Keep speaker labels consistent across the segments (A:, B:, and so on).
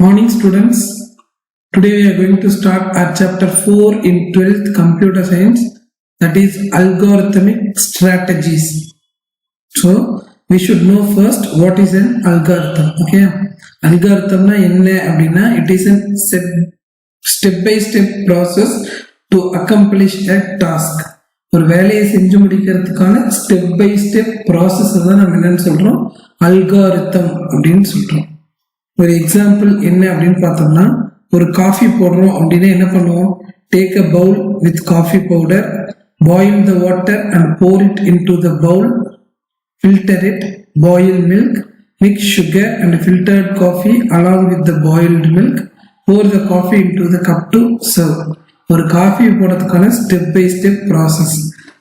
A: Morning students, today we are going to start our chapter 4 in 12th computer science, that is algorithmic strategies. So we should know first what is an algorithm. Okay, algorithm na enna appadina, it is a step by step process to accomplish a task. ஒரு வேலையை செஞ்சு முடிக்கிறதுக்கான step by step process தான் நம்ம என்னன்னு சொல்றோம், algorithm அப்படின்னு சொல்றோம். ஒரு எக்ஸாம்பிள் என்ன அப்படின்னு பார்த்தோம்னா, ஒரு காஃபி போடுறோம் அப்படின்னா என்ன பண்ணுவோம், take a bowl with coffee powder, boil the water and pour it into the bowl, filter it, boil milk, mix sugar and filtered coffee along with the boiled milk, pour the coffee into the cup to serve. ஒரு coffee போடுறதுக்கான step by step process.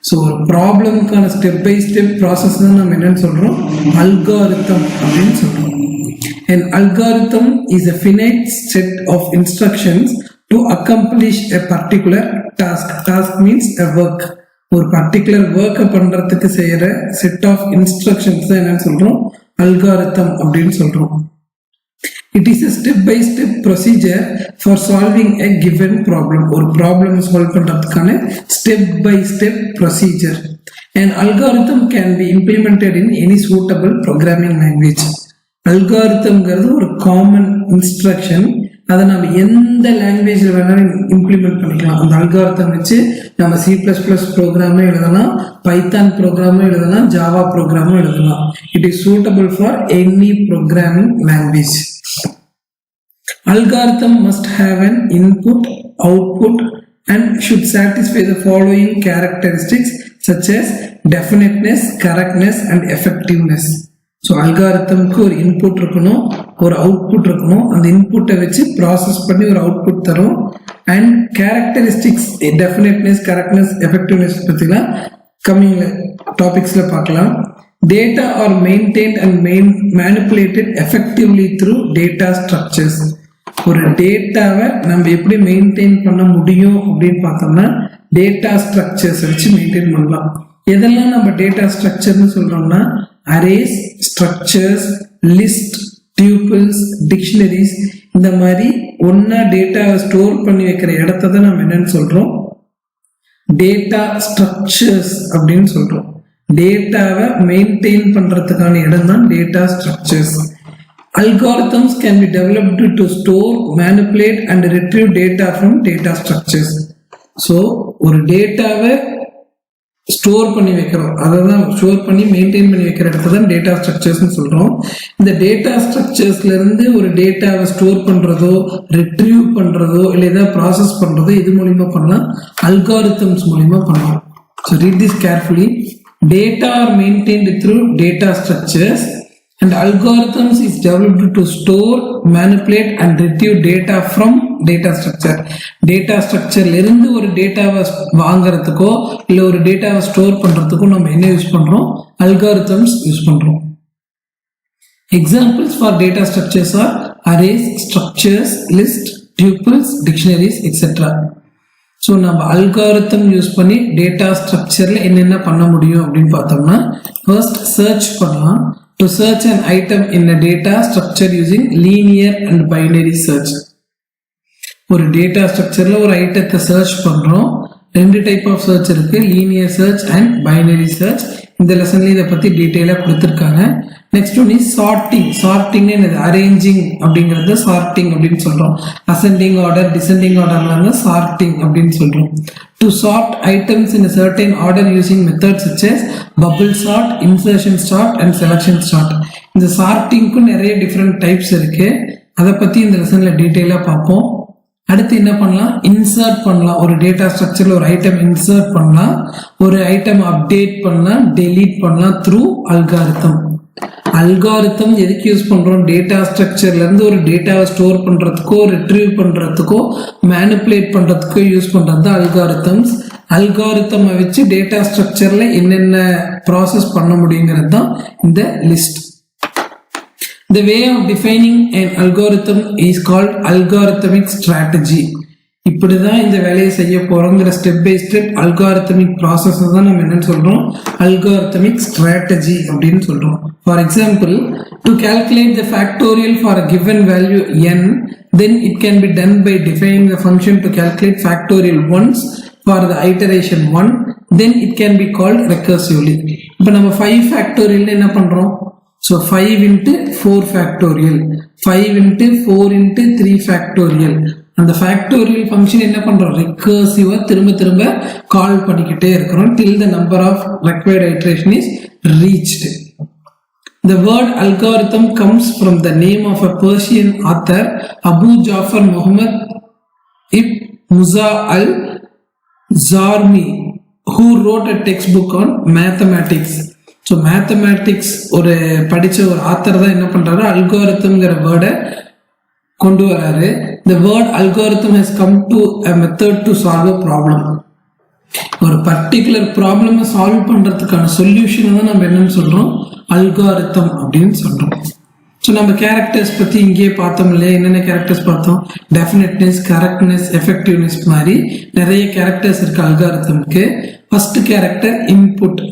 A: So ஒரு ப்ராப்ளமுக்கான step by step process தான் நம்ம என்னன்னு சொல்றோம், algorithm அப்படின்னு சொல்றோம். An algorithm is a finite set of instructions to accomplish a particular task. Task means a work. ஒரு பர்டிகுலர் ஒர்க்கை பண்றதுக்கு செய்யற செட் ஆஃப் இன்ஸ்ட்ரக்ஷன்ஸ் தான் என்னன்னு சொல்றோம், அல்காரிதம் அப்படின்னு சொல்றோம். It is a step-by-step procedure for solving a given problem. ஒரு problem solve பண்றதுக்கான step-by-step procedure. An algorithm can be implemented in any suitable programming language. அல்காரிதம்ங்கிறது ஒரு காமன் இன்ஸ்ட்ரக்ஷன், அதை நம்ம எந்த லாங்குவேஜில் வேணாலும் இம்ப்ளிமெண்ட் பண்ணிக்கலாம். அந்த அல்காரிதம் வச்சு நம்ம C++ ப்ரோக்ராமும் எழுதலாம், பைத்தான் ப்ரோக்ராமும் எழுதலாம், ஜாவா ப்ரோக்ராமும் எழுதலாம். It is suitable for any programming language. Algorithm must have an input, output and should satisfy the following characteristics such as definiteness, correctness and effectiveness. So அல்காரிதம்க்கு ஒரு input இருக்கணும், ஒரு output இருக்கணும். அந்த இன்புட்டை வச்சு ப்ராசஸ் பண்ணி ஒரு அவுட்புட் தரும். அண்ட் கேரக்டரிஸ்டிக்ஸ், டெஃபினட்னஸ், கரெக்ட்னஸ், எஃபெக்டிவ்னஸ் பற்றிலாம் கம்மிங் டாபிக்ஸில் பார்க்கலாம். Data are maintained and manipulated effectively through data structures. ஒரு டேட்டாவை நம்ம எப்படி மெயின்டைன் பண்ண முடியும் அப்படின்னு பார்த்தோம்னா, டேட்டா ஸ்ட்ரக்சர்ஸ் வச்சு மெயின்டைன் பண்ணலாம். எதெல்லாம் நம்ம டேட்டா ஸ்ட்ரக்சர்னு சொல்றோம்னா, arrays, structures, list, tubules, dictionaries, இந்த மாதிரி ஒன்னா டேட்டாவை ஸ்டோர் பண்ணி வைக்கிற இடத்த தான் நம்ம என்னன்னு சொல்றோம், டேட்டா ஸ்ட்ரக்சர்ஸ் அப்படின்னு சொல்றோம். டேட்டாவை மெயின்டைன் பண்றதுக்கான இடம் தான் data structures. Algorithms can be developed to store, manipulate and retrieve data from data structures. So ஒரு டேட்டாவை ஸ்டோர் பண்ணி வைக்கிறோம், அதை தான் ஸ்டோர் பண்ணி மெயின்டைன் பண்ணி வைக்கிற இடத்த தான் டேட்டா ஸ்ட்ரக்சர்ஸ்னு சொல்றோம். இந்த டேட்டா ஸ்ட்ரக்சர்ஸ்ல இருந்து ஒரு டேட்டாவை ஸ்டோர் பண்றதோ, ரிட்ரீவ் பண்றதோ, இல்லை ஏதாவது ப்ராசஸ் பண்றதோ இது மூலியமா பண்ணலாம், அல்காரிதம்ஸ் மூலியமா பண்ணலாம். So read this carefully. Data are maintained through data structures and algorithms is developed to store, manipulate and retrieve data from data structure. Data structure இருந்து ஒரு டேட்டாவை வாங்குறதுக்கோ இல்லை ஒரு டேட்டாவை ஸ்டோர் பண்றதுக்கோ நம்ம என்ன யூஸ் பண்றோம், algorithms யூஸ் பண்றோம். Examples for data structures are arrays, structures, list, tuples, dictionaries, etc. So நம்ம அல்காரிதம் யூஸ் பண்ணி டேட்டா ஸ்ட்ரக்சர்ல என்னென்ன பண்ண முடியும் அப்படின்னு பார்த்தோம்னா, ஃபர்ஸ்ட் சர்ச் பண்ணலாம். To search an item in a data structure using linear and binary search. ஒரு டேட்டா ஸ்ட்ரக்சர்ல ஒரு ஐட்டத்தை சர்ச் பண்றோம். ரெண்டு டைப் ஆஃப் சர்ச் இருக்கு, linear search and binary search. இந்த லெசன்ல இதை பத்தி டீடைலா கொடுத்துருக்காங்க. Next one is sorting. Sorting என்னது, அரேஞ்சிங் அப்படிங்கறது சார்ட்டிங் அப்படின்னு சொல்றோம். அசெண்டிங் ஆர்டர், டிசெண்டிங் ஆர்டர்ல சார்ட்டிங் அப்படின்னு சொல்றோம். To sort items in a certain order using methods such as bubble sort, insertion sort and selection sort. இந்த சார்ட்டிங்க்கு நிறைய டிஃப்ரெண்ட் டைப்ஸ் இருக்கு, அதை பத்தி இந்த லெசன்ல டீடைலா பார்ப்போம். அடுத்து என்ன பண்ணலாம், இன்சர்ட் பண்ணலாம். ஒரு டேட்டா ஸ்ட்ரக்சர்ல ஒரு ஐட்டம் இன்சர்ட் பண்ணலாம், ஒரு ஐட்டம் அப்டேட் பண்ணலாம், டெலீட் பண்ணலாம் த்ரூ அல்காரிதம். அல்காரிதம் எதுக்கு யூஸ் பண்றோம், டேட்டா ஸ்ட்ரக்சர்ல இருந்து ஒரு டேட்டாவை ஸ்டோர் பண்றதுக்கோ, ரிட்ரீவ் பண்றதுக்கோ, மேனிப்புலேட் பண்றதுக்கோ யூஸ் பண்றது அல்காரிதம்ஸ். அல்காரிதம் வச்சு டேட்டா ஸ்ட்ரக்சர்ல என்னென்ன ப்ராசஸ் பண்ண முடியுங்கிறது தான் இந்த list. The way of defining an algorithm is called algorithmic strategy. இப்படிதான் இந்த வேலையை செய்ய போறோங்கிற step by step algorithmic process தான் நம்ம என்னன்னு சொல்றோம், அல்காரிதமிக் ஸ்ட்ராட்டஜி அப்படின்னு சொல்றோம். For example, to calculate the factorial for a given value n, then it can be done by defining the function to calculate factorial once for the iteration 1, then it can be called recursively. இப்போ நம்ம 5 factorial என்ன பண்றோம்? So 5 into 4 factorial, 5 into 4 into 3 factorial. அந்த factorial function என்ன பண்றோம்? recursive திரும்ப கால் பண்ணிக்கிட்டே இருக்கிறோம் till the number of required iteration is reached. The word algorithm comes from the name of a Persian author, Abu Ja'far Muhammad ibn Musa al-Zarmi, who wrote a textbook on mathematics. So mathematics ஒரு படித்த ஒரு author தான் என்ன பண்ணுறாரு, அல்காரிதம்ங்கிற வேர்டை கொண்டு வராரு. The word algorithm has come to a method to solve a problem. ஒரு பர்டிகுலர் ப்ராப்ளமை சால்வ் பண்ணுறதுக்கான சொல்யூஷனை தான் நம்ம என்னன்னு சொல்கிறோம், அல்காரிதம் அப்படின்னு சொல்கிறோம். ஸோ நம்ம கேரக்டர்ஸ் பற்றி இங்கேயே பார்த்தோம் இல்லையா, என்னென்ன கேரக்டர்ஸ் பார்த்தோம், டெஃபினட்னஸ், கரெக்ட்னஸ், எஃபெக்டிவ்னஸ் மாதிரி நிறைய கேரக்டர்ஸ் இருக்கு அல்காரிதம்க்கு. First character input.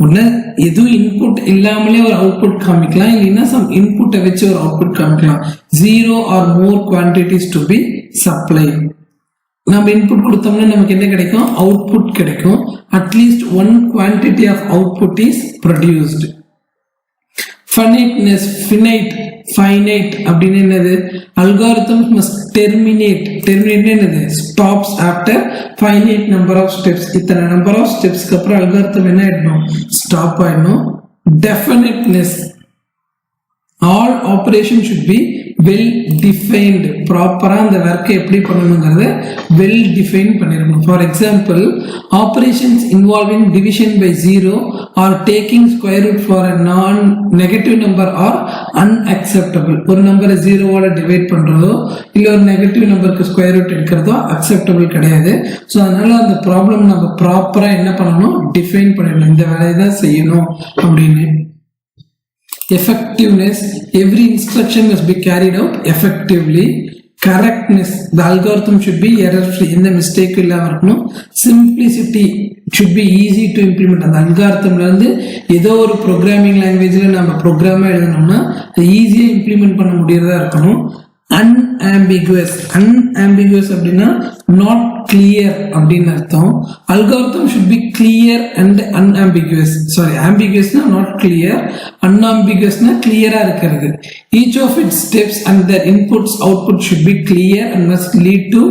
A: ஒன்று எதுவும் இன்புட் இல்லாமலே ஒரு அவுட்புட் காமிக்கலாம், இல்லைன்னா சம் இன்புட்டை வச்சு ஒரு அவுட்புட் காமிக்கலாம். 0 or more quantities to be supplied. நம்ம இன்புட் கொடுத்தோம்னா நமக்கு என்ன கிடைக்கும், அவுட்புட் கிடைக்கும். At least 1 quantity of output is produced. Finiteness, finite அப்படின்னு என்னது, algorithms must terminate என்னது, stops after finite number of steps. இத்தனை number of stepsக்கு அப்புறம் algorithm என்ன ஆயிடணும், stop ஆயிடணும். Definiteness, all operations should be well defined. ப்ராப்பரா அந்த ஒர்க்கை எப்படி பண்ணணுங்கிறத well defined பண்ணிருக்கணும். For example, operations involving division by 0 or taking square root for a non-negative number are unacceptable. ஒரு நம்பரை 0வால டிவைட் பண்றதோ இல்ல ஒரு நெகட்டிவ் நம்பருக்கு ஸ்கொயர் ரூட் எடுக்கிறதோ அக்செப்டபிள் கிடையாது. ஸோ அதனால அந்த ப்ராப்ளம் நம்ம ப்ராப்பரா என்ன பண்ணணும், டிஃபைன் பண்ணிடணும், இந்த வேலையை தான் செய்யணும் அப்படின்னு. Effectiveness, every instruction must be carried out effectively. Correctness, the algorithm should be error free, எந்த மிஸ்டேக் இல்லாம இருக்கணும். Simplicity, should be easy to implement. அந்த அல்காரிதம்ல இருந்து ஏதோ ஒரு ப்ரோக்ராமிங் லாங்குவேஜ்ல நம்ம ப்ரோக்ராமா எழுதணும்னா அதை ஈஸியா இம்ப்ளிமெண்ட் பண்ண முடியறதா இருக்கணும். unambiguous அப்படின்னா நாட் கிளியர் அப்படின்னு அர்த்தம். Algorithm should be clear and unambiguous. ambiguousனா நாட் கிளியர், unambiguousனா கிளியரா இருக்கிறது. each of its steps and their inputs output should be clear and must lead to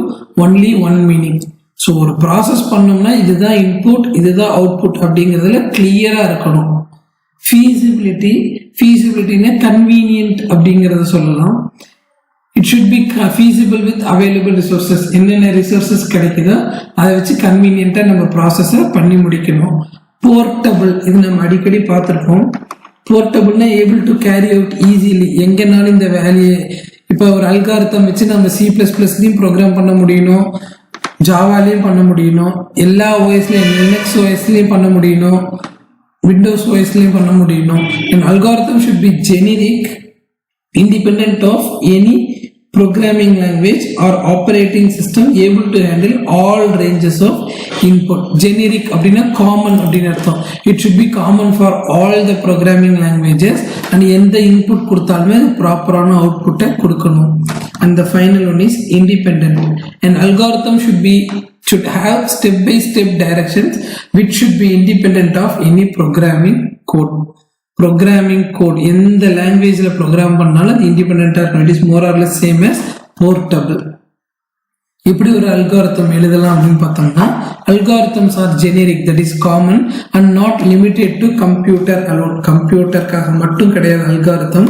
A: only one meaning. So ஒரு ப்ராசஸ் பண்ணோம்னா இதுதான் இன்புட், இதுதான் அவுட்புட் அப்படிங்கிறதுல கிளியரா இருக்கணும். feasibilityனா கன்வீனியன்ட் அப்படிங்கிறத சொல்லலாம். It should be feasible with available resources. என்னென்ன ரிசோர்சஸ் கிடைக்குதோ அதை வச்சு கன்வீனியன்ட்டா நம்ம ப்ராசஸை பண்ணி முடிக்கணும். போர்ட்டபிள், இது நம்ம அடிக்கடி பார்த்துருக்கோம். போர்ட்டபிள்னா able to carry out easily, எங்கனாலும் இந்த வேலையை. இப்போ ஒரு அல்காரிதம் வச்சு நம்ம C++லையும் ப்ரோக்ராம் பண்ண முடியணும், ஜாவாலையும் பண்ண முடியணும், எல்லா ஓஎஸ்லையும் லினக்ஸ் ஓஎஸ்லையும் பண்ண முடியணும், விண்டோஸ் ஓஎஸ்லையும் பண்ண முடியணும். An algorithm should be generic, independent of any programming language or operating system, able to handle all ranges of input. Generic அப்படின்னா common அப்படின்னு அர்த்தம். It should be common for all the programming languages and எந்த input கொடுத்தாலுமே அது ப்ராப்பரான அவுட்புட்டை கொடுக்கணும். And the final one is independent. An algorithm should have step-by-step directions which should be independent of any programming code. Programming code எந்த லாங்குவேஜில் program பண்ணாலும் அது இண்டிபெண்டா இருக்கும். It is more or less same as portable. இப்படி ஒரு algorithm எழுதலாம் அப்படின்னு பார்த்தோம்னா, algorithms are generic, that is common and not limited to computer alone. கம்ப்யூட்டருக்காக மட்டும் கிடையாது algorithm.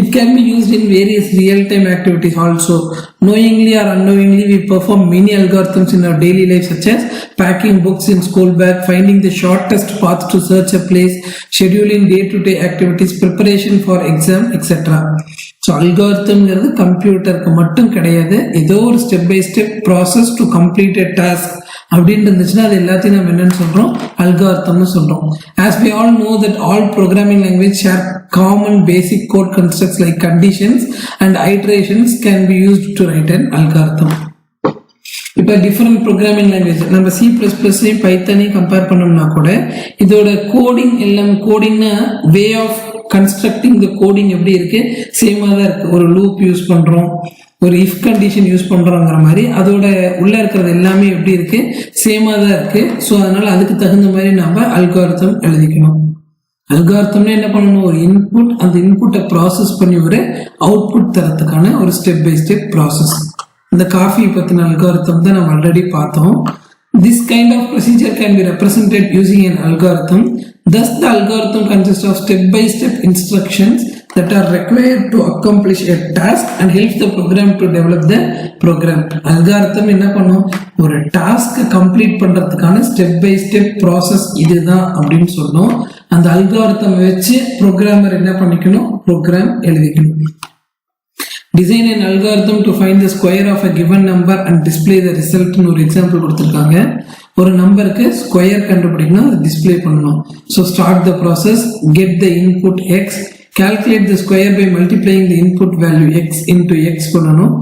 A: It can be used in various real time activities also. Knowingly or unknowingly, we perform many algorithms in our daily life, such as packing books in school bag, finding the shortest path to search a place, scheduling day-to-day activities, preparation for exam, etc. So அல்காரிதம்ங்கிறது கம்ப்யூட்டருக்கு மட்டும் கிடையாது, ஏதோ ஒரு step by step process to complete a task அப்படின்னு இருந்துச்சுன்னா அது எல்லாத்தையும் நம்ம என்னன்னு சொல்றோம், அல்காரிதம்னு சொல்றோம். As we all know that all programming language share common basic code constructs like conditions and iterations can be used to write an algorithm. இப்போ different programming language நம்ம C++ஐயும் பைத்தானையும் கம்பேர் பண்ணோம்னா கூட இதோட கோடிங் எல்லாம் கோடிங்னா way of constructing the coding எப்படி இருக்கு சேமாக தான் இருக்கு. ஒரு லூப் யூஸ் பண்றோம், ஒரு இஃப் கண்டிஷன் யூஸ் பண்றோங்கிற மாதிரி அதோட உள்ள இருக்கிறது எல்லாமே எப்படி இருக்கு சேமாக தான் இருக்கு. ஸோ அதனால அதுக்கு தகுந்த மாதிரி நம்ம அல்காரிதம் எழுதிக்கணும். அல்காரிதம்னா என்ன பண்ணணும், ஒரு இன்புட், அந்த இன்புட்டை ப்ராசஸ் பண்ணி ஒரு அவுட்புட் தரத்துக்கான ஒரு ஸ்டெப் பை ஸ்டெப் ப்ராசஸ். இந்த காஃபி பத்தின அல்காரிதம் தான் நம்ம ஆல்ரெடி பார்த்தோம். This kind of procedure can be represented using an algorithm. Thus, the algorithm consists of step-by-step instructions that are required to accomplish a task and helps the program to develop the program. Algorithm என்ன பண்ணும், ஒரு task complete பண்றதுக்கான step by step process இதுதான் அப்படின்னு சொன்னோம். அந்த algorithm வச்சு programmer என்ன பண்ணிக்கணும், ப்ரோக்ராம் எழுதிக்கணும். Design an algorithm to find the square of a given number and display the result. ஒரு எக்ஸாம்பிள் கொடுத்துருக்காங்க. ஒரு நம்பருக்கு ஸ்கொயர் கண்டுபிடிக்கணும், அதை டிஸ்பிளே பண்ணணும். So start the process, get the input X, calculate the square by multiplying the input value x into x பண்ணணும்,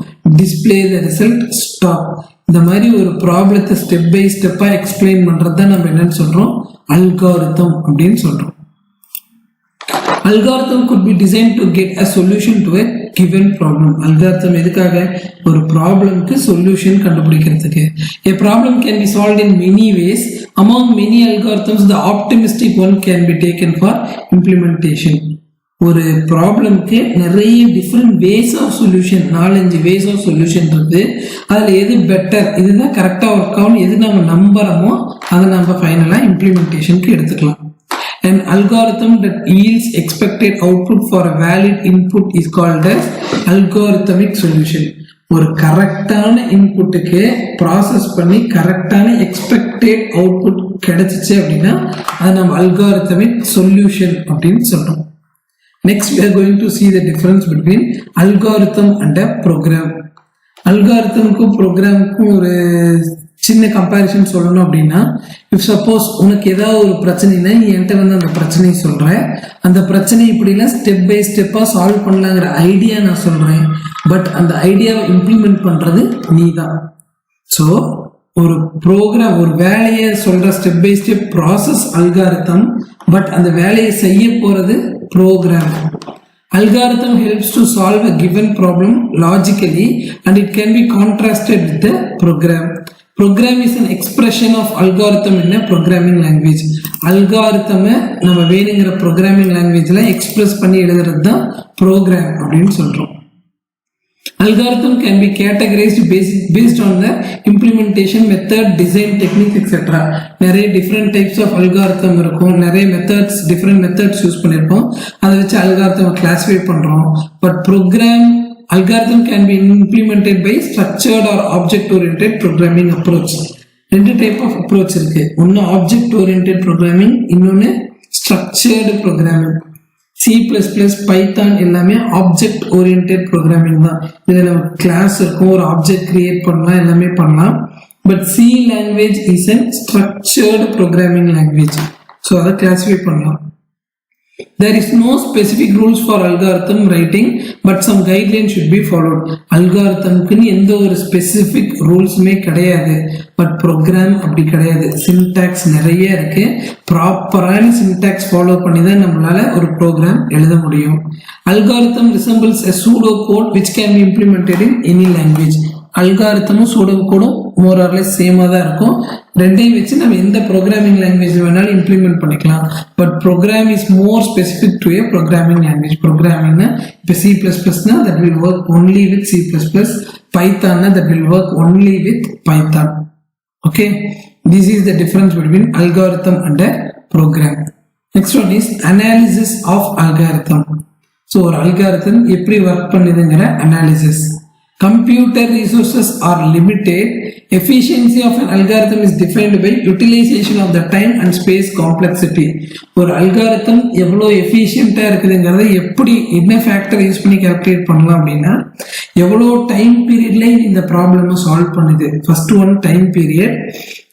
A: display the result, stop. இந்த மாதிரி ஒரு ப்ராப்ளத்தை ஸ்டெப் பை ஸ்டெப்பா எக்ஸ்பிளைன் பண்றது தான் நம்ம என்னன்னு சொல்றோம், அல்காரிதம் அப்படின்னு சொல்றோம். Algorithm could be designed to get a solution to a given problem. Algorithm எதுக்காக, ஒரு ப்ராப்ளம்க்கு சொல்யூஷன் கண்டுபிடிக்கிறதுக்கு. A problem can be solved in many ways. Among many algorithms, the optimistic one can be taken for implementation. ஒரு ப்ராப்ளம்க்கு நிறைய different ways of solution, 4-5 ways of solution இருக்கு. அதில் எது better, இதுதான் கரெக்டாக ஒர்க் ஆகும், எது நம்ம நம்புறோமோ அதை நம்ம ஃபைனலாக இம்ப்ளிமெண்டேஷனுக்கு எடுத்துக்கலாம். An algorithm that yields expected output for a valid input is called as algorithmic solution. ஒரு கரெக்டான இன்புட்டுக்கு ப்ராசஸ் பண்ணி கரெக்டான எக்ஸ்பெக்டட் அவுட்புட் கிடைச்சிச்சு அப்படின்னா அது நம்ம algorithmic solution அப்படின்னு சொல்றோம். Next we are going to see the difference between algorithm and a program. அல்காரிதம்க்கும் ப்ரோக்ராமுக்கும் ஒரு சின்ன கம்பேரிசன் சொல்லணும் அப்படின்னா, இஃப் சப்போஸ் உனக்கு ஏதாவது ஒரு பிரச்சனைனா நீ என்கிட்ட வந்து அந்த பிரச்சனையை சொல்ற, அந்த பிரச்சனை இப்படிலாம் ஸ்டெப் பை ஸ்டெப்பா சால்வ் பண்ணலாங்கிற ஐடியா நான் சொல்றேன், பட் அந்த ஐடியாவை இம்ப்ளிமெண்ட் பண்றது நீ தான். ஸோ ஒரு ப்ரோக்ராம், ஒரு வேலையை சொல்ற step by step process algorithm, but அந்த வேலையை செய்ய போறது program. Algorithm helps to solve a given problem logically and it can be contrasted with the program. Program is an expression of algorithm in a programming language. Algorithm நம்ம வேணுங்கிற programming languageல express பண்ணி எழுதுறது தான் program அப்படின்னு சொல்றோம். Algorithm can be categorized based on the implementation method, design technique, etc. நிறைய different types of algorithm இருக்கும், நிறைய methods, different methods யூஸ் பண்ணிருப்போம், அதை வச்சு algorithm classify பண்றோம். But algorithm can be implemented by structured or object oriented programming approach. ரெண்டு type of approach இருக்கு, ஒன்னு ஆப்ஜெக்ட் ஓரியன்டட் ப்ரோக்ராமிங், இன்னொன்னு ஸ்ட்ரக்சர்டு ப்ரோக்ராமிங். C++, பைத்தான் எல்லாமே ஆப்ஜெக்ட் ஓரியன்டட் ப்ரோக்ராமிங் தான். இதில் நம்ம கிளாஸ் இருக்கும், ஒரு ஆப்ஜெக்ட் கிரியேட் பண்ணலாம், எல்லாமே பண்ணலாம். But C language is a structured programming language. So அதை கிளாஸிஃபை பண்ணலாம். There is no specific rules for algorithm writing, but some guidelines should be followed. Algorithmக்கு எந்த ஒரு specific ரூல்ஸுமே கிடையாது, பட் ப்ரோக்ராம் அப்படி கிடையாது. சின்டாக்ஸ் நிறைய இருக்கு, ப்ராப்பரான சின்டாக்ஸ் ஃபாலோ பண்ணி தான் நம்மளால ஒரு ப்ரோக்ராம் எழுத முடியும். Algorithm resembles a pseudo code which can be implemented in any language. அல்காரிதமும் சூடோ கோடும் மோர் ஆர் லெஸ் சேமாக தான் இருக்கும். ரெண்டையும் வச்சு நம்ம எந்த ப்ரோக்ராமிங் லாங்குவேஜ் வேணாலும் இம்ப்ளிமெண்ட் பண்ணிக்கலாம். But program is more specific to a programming language. ப்ரோக்ராமிங்னா இப்போ C++னா that will work only with C++, பைத்தான்னா that will work only with Python. Okay, this is the difference between algorithm and a program. Next one is analysis of algorithm. So ஒரு algorithm எப்படி work பண்ணுதுங்கிற analysis. Computer resources are limited. Efficiency of an algorithm is defined by utilization of the time and space complexity. ஒரு algorithm எவ்வளோ எஃபிஷியண்டா இருக்குதுங்கிறத எப்படி என்ன factor use பண்ணி calculate பண்ணலாம் அப்படின்னா, எவ்வளோ டைம் பீரியட்ல இந்த ப்ராப்ளமை சால்வ் பண்ணுது. ஃபர்ஸ்ட் ஒன் டைம் பீரியட்,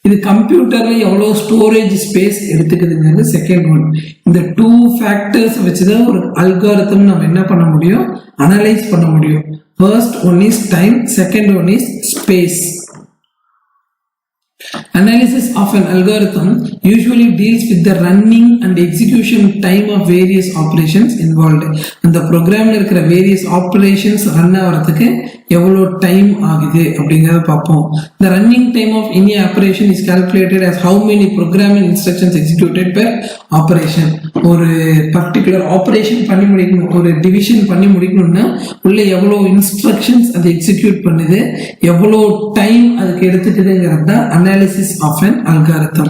A: இது கம்ப்யூட்டர்ல எவ்வளோ ஸ்டோரேஜ் ஸ்பேஸ் எடுத்துக்குதுங்கிறது செகண்ட் ஒன். இந்த 2 ஃபேக்டர்ஸ் வச்சுதான் ஒரு அல்காரிதம் நம்ம என்ன பண்ண முடியும், அனலைஸ் பண்ண முடியும். First one is time, second one is space. Analysis of an algorithm usually deals with the running and execution time of various operations involved. அந்த ப்ரோக்ராம்ல இருக்கிற various operations ரன் ஆகிறதுக்கு எவ்வளோ டைம் ஆகுது அப்படிங்கிறத பார்ப்போம். The running time of any operation is calculated as how many programming instructions executed per operation. ஒரு particular operation பண்ணி முடிக்கணும், ஒரு டிவிஷன் பண்ணி முடிக்கணும்னா உள்ள எவ்வளோ இன்ஸ்ட்ரக்ஷன்ஸ் அது எக்ஸிக்யூட் பண்ணுது, எவ்வளோ டைம் அதுக்கு எடுத்துக்குதுங்கிறது தான் analysis of an algorithm.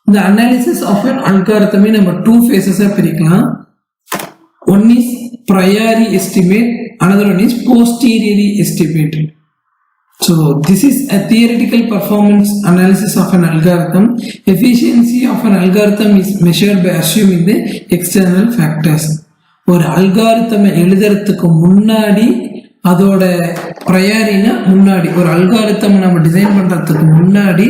A: The analysis of an algorithm நம்ம two phases பிரிக்கலாம். One is priori estimate, another one is posteriori estimate. So this is a theoretical performance analysis of an algorithm. Efficiency of an algorithm is measured by assuming the external factors. ஒரு algorithm எழுதுறதுக்கு முன்னாடி அதோட ப்ரையாரினா முன்னாடி ஒரு algorithm நம்ம design பண்றதுக்கு முன்னாடி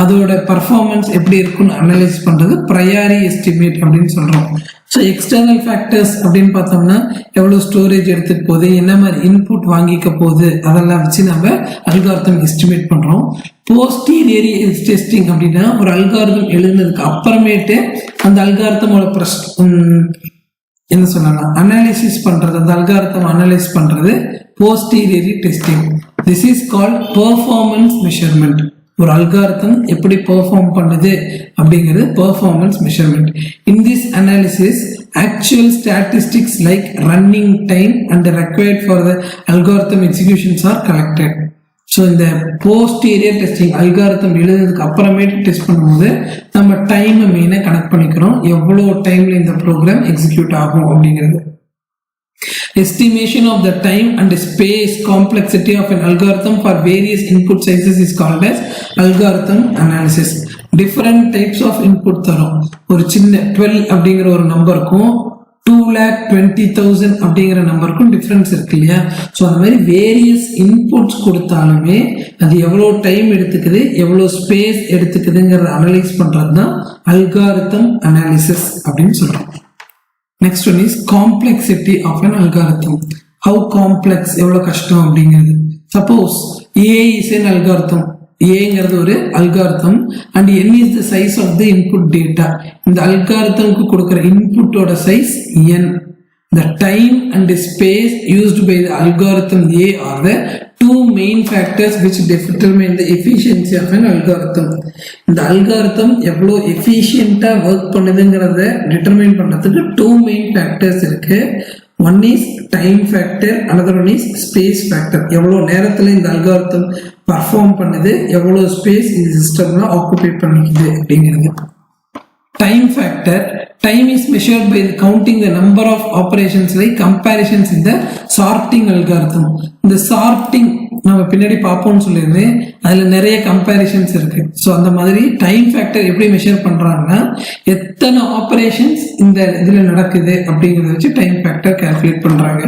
A: அதோட பர்ஃபார்மன்ஸ் எப்படி இருக்குன்னு அனலைஸ் பண்றது ப்ரையாரி எஸ்டிமேட் அப்படின்னு சொல்றோம். ஸோ எக்ஸ்டர்னல் ஃபேக்டர்ஸ் அப்படின்னு பார்த்தோம்னா எவ்வளோ ஸ்டோரேஜ் எடுத்துக்க போகுது, என்ன மாதிரி இன்புட் வாங்கிக்க போகுது, அதெல்லாம் வச்சு நம்ம அல்காரிதம் எஸ்டிமேட் பண்றோம். போஸ்டீரியரி டெஸ்டிங் அப்படின்னா ஒரு அல்காரிதம் எழுதுனதுக்கு அப்புறமேட்டு அந்த அல்காரிதமோட என்ன சொல்லலாம் அனாலிசிஸ் பண்றது, அந்த அல்காரிதம் அனலைஸ் பண்றது posteriori testing. This is called performance measurement. ஒரு அல்காரிதம் எப்படி பெர்ஃபார்ம் பண்ணுது அப்படிங்கிறது performance measurement. In this analysis, actual statistics like running time and the required for the algorithm executions are collected. So இந்த posterior testing algorithm எழுதுறதுக்கு அப்புறமேட்டு test பண்ணும்போது நம்ம டைமை மெயினாக கனெக்ட் பண்ணிக்கிறோம், எவ்வளோ டைம்ல இந்த ப்ரோக்ராம் எக்ஸிக்யூட் ஆகும் அப்படிங்கிறது. Estimation of the time and space complexity of an algorithm for various input sizes is called as algorithm analysis. Different types of input தரும். ஒரு சின்ன 12 அப்படிங்கிற ஒரு நம்பருக்கும் 2,20,000 அப்படிங்கிற நம்பருக்கும் டிஃபரன்ஸ் இருக்கு இல்லையா? ஸோ அந்த மாதிரி வேரியஸ் இன்புட்ஸ் கொடுத்தாலுமே அது எவ்வளோ டைம் எடுத்துக்குது, எவ்வளோ ஸ்பேஸ் எடுத்துக்குதுங்கிறத அனலைஸ் பண்றது தான் அல்காரிதம் அனாலிசிஸ் அப்படின்னு சொல்றோம். Next one is complexity of an algorithm. How complex, எவ்வளோ கஷ்டம் அப்படிங்கிறது. Suppose A is an algorithm. ஏங்கிறது ஒரு algorithm and n is the size of the input data. இந்த அல்காரிதம்க்கு கொடுக்குற இன்புட்டோட size n. The time and the space used by the algorithm A are the two main factors which determine the efficiency of an algorithm. இந்த algorithm எவ்வளோ எஃபிஷியண்டா work பண்ணுதுங்கிறத determine பண்றதுக்கு two main factors இருக்கு. One is time factor, another one is space factor. எவ்வளோ நேரத்தில் இந்த algorithm perform பண்ணுது, எவ்வளோ space இந்த சிஸ்டம்ல ஆக்குபை பண்ணிக்குது அப்படிங்கிறது. Time factor. Time is measured by counting the number of operations like comparisons in the sorting algorithm. இந்த sorting நம்ம பின்னாடி பார்ப்போம்னு சொல்லியிருந்தேன், அதுல நிறைய கம்பேரிஷன்ஸ் இருக்கு. ஸோ அந்த மாதிரி டைம் ஃபேக்டர் எப்படி மெஷர் பண்றாங்கன்னா எத்தனை ஆப்ரேஷன்ஸ் இந்த இதுல நடக்குது அப்படிங்கிறத வச்சு டைம் ஃபேக்டர் கால்குலேட் பண்றாங்க.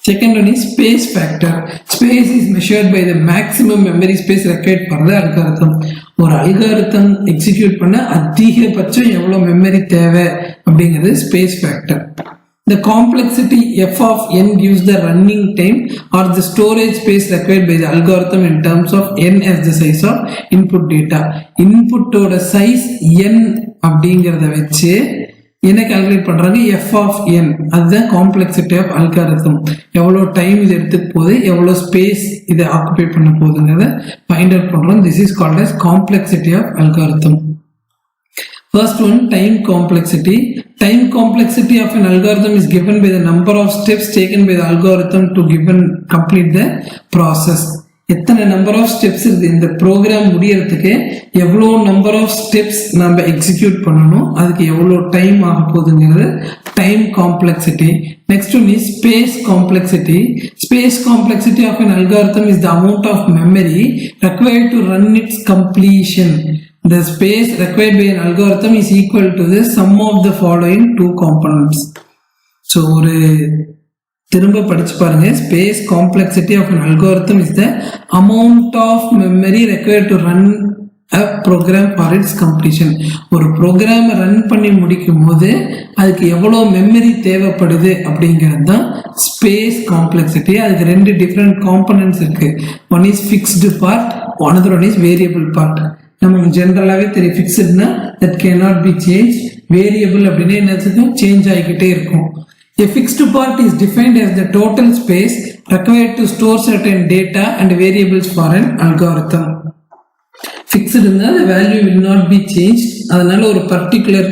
A: Second one is space factor. Space is measured by the maximum memory space required for the algorithm. ஒரு அல்காரிதம் எக்ஸிக்யூட் பண்ண அதிகபட்சம் எவ்வளோ மெமரி தேவை அப்படிங்கிறது space factor. The complexity f of n gives the running time or the storage space required by the algorithm in terms of n as the size of input data. Input oda size n அப்படிங்கறத வச்சு என்ன calculate பண்றாங்க, f of n. அதுதான் complexity of algorithm. எவ்வளோ time இது எடுத்துக்க போகுது, எவ்வளோ ஸ்பேஸ் இதை ஆக்குபை பண்ண போகுதுங்கிறத ஃபைண்ட் அவுட் பண்றோம். This is called as complexity of algorithm. First one, time complexity. Time complexity of an algorithm is given by the number of steps taken by the algorithm to complete the process. எத்தனை number of steps இருக்கு இந்த program முடியறதுக்கு, எவ்வளோ number of steps நம்ம execute பண்ணணும், அதுக்கு எவ்வளோ time ஆக போகுதுங்கிறது time complexity. Next one is space complexity. Space complexity of an algorithm is the amount of memory required to run its completion. The space required by an algorithm is equal to the sum of the following two components. So ஒரு திரும்ப படிச்சு பாருங்க. Space complexity of an algorithm is the amount of memory required to run a program for its completion. ஒரு program run பண்ணி முடிக்கும் போது அதுக்கு எவ்வளோ மெமரி தேவைப்படுது அப்படிங்கிறது தான் ஸ்பேஸ் காம்ப்ளெக்சிட்டி. அதுக்கு ரெண்டு டிஃப்ரெண்ட் காம்பனன்ட்ஸ் இருக்கு. One is fixed part, another one is variable part. நமக்கு ஜெனரலாவே தெரியும் ஃபிக்ஸ்ட்னா that cannot be changed. Variable அப்படின்னா என்னது சேஞ்ச் ஆகிக்கிட்டே இருக்கும். A fixed part is defined as the total space required to store certain data and variables for an algorithm. Fixed இருந்தா the value will not be changed. அதனால ஒரு particular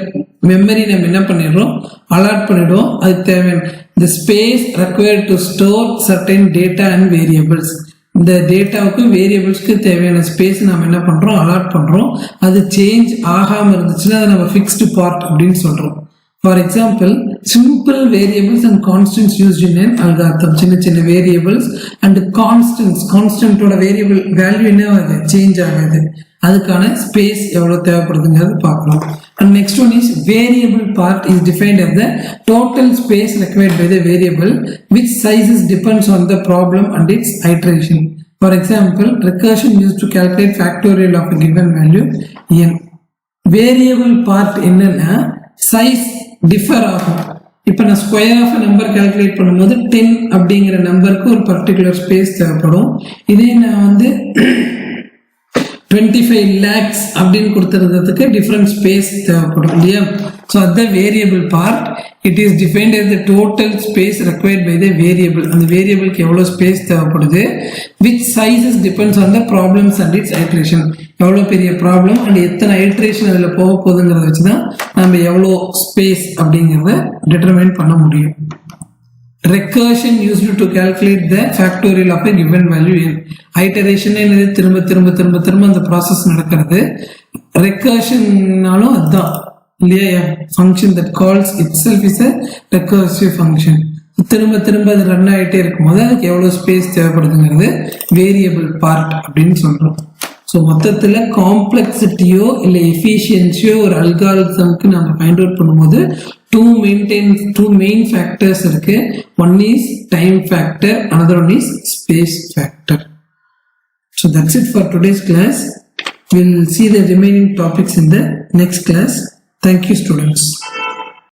A: memory நம்ம என்ன பண்ணிடுறோம், அலாட் பண்ணிடுவோம். அது தேவை the space required to store certain data and variables. இந்த டேட்டாவுக்கு வேரியபிள்ஸ்க்கு தேவையான ஸ்பேஸ் நம்ம என்ன பண்றோம், அலாட் பண்றோம். அது சேஞ்ச் ஆகாம இருந்துச்சுன்னா அதை நம்ம ஃபிக்ஸ்டு பார்ட் அப்படின்னு சொல்றோம். For example, simple variables and constants used in an algorithm. சின்ன variables and constants. Constant ஓட variable value என்ன ஆகுது, சேஞ்ச் ஆகாது. அதுக்கான ஸ்பேஸ் எவ்வளவு தேவைப்படுதுங்கிறது பார்க்கலாம். And next one is variable part is defined as the total space required by the variable which sizes depends on the problem and its iteration. For example, recursion used to calculate factorial of a given value n. Variable part என்னன்னா size differ ஆகும். இப்போ நான் square of number calculate பண்ணும்போது 10 அப்படிங்கிற நம்பருக்கு ஒரு particular space தேவைப்படும். இதே நான் வந்து 25 lakhs அப்படின்னு கொடுத்துறதுக்கு டிஃப்ரெண்ட் ஸ்பேஸ் தேவைப்படும் இல்லையா. ஸோ அது variable part. It is defined as the total space required by the variable. அந்த வேரியபிளுக்கு எவ்வளோ ஸ்பேஸ் தேவைப்படுது. which sizes depends on the problems and its iteration. எவ்வளோ பெரிய ப்ராப்ளம் அண்ட் எத்தனை ஐட்ரேஷன் அதில் போக போகுதுங்கிறத வச்சு தான் நம்ம எவ்வளோ ஸ்பேஸ் அப்படிங்கிறத டிட்டர்மைன் பண்ண முடியும். Recursion used to calculate the factorial of a given value n. Iteration என்னது திரும்ப திரும்ப திரும்ப திரும்ப அந்த ப்ராசஸ் நடக்கிறது. Recursionனாலும் அதுதான் இல்லையா. Function that calls itself is a recursive function. திரும்ப திரும்ப அது ரன் ஆகிட்டே இருக்கும்போது அதுக்கு எவ்வளோ ஸ்பேஸ் தேவைப்படுதுங்கிறது வேரியபிள் பார்ட் அப்படின்னு சொல்றோம். ஸோ மொத்தத்தில் காம்ப்ளெக்சிட்டியோ இல்லை எஃபிஷியன்சியோ ஒரு அல்காரிதம்க்கு நம்ம ஃபைண்ட் அவுட் பண்ணும்போது two main factors இருக்கு. One is time factor, another one is space factor. So that's it for today's class. We'll see the remaining topics in the next class. Thank you, students.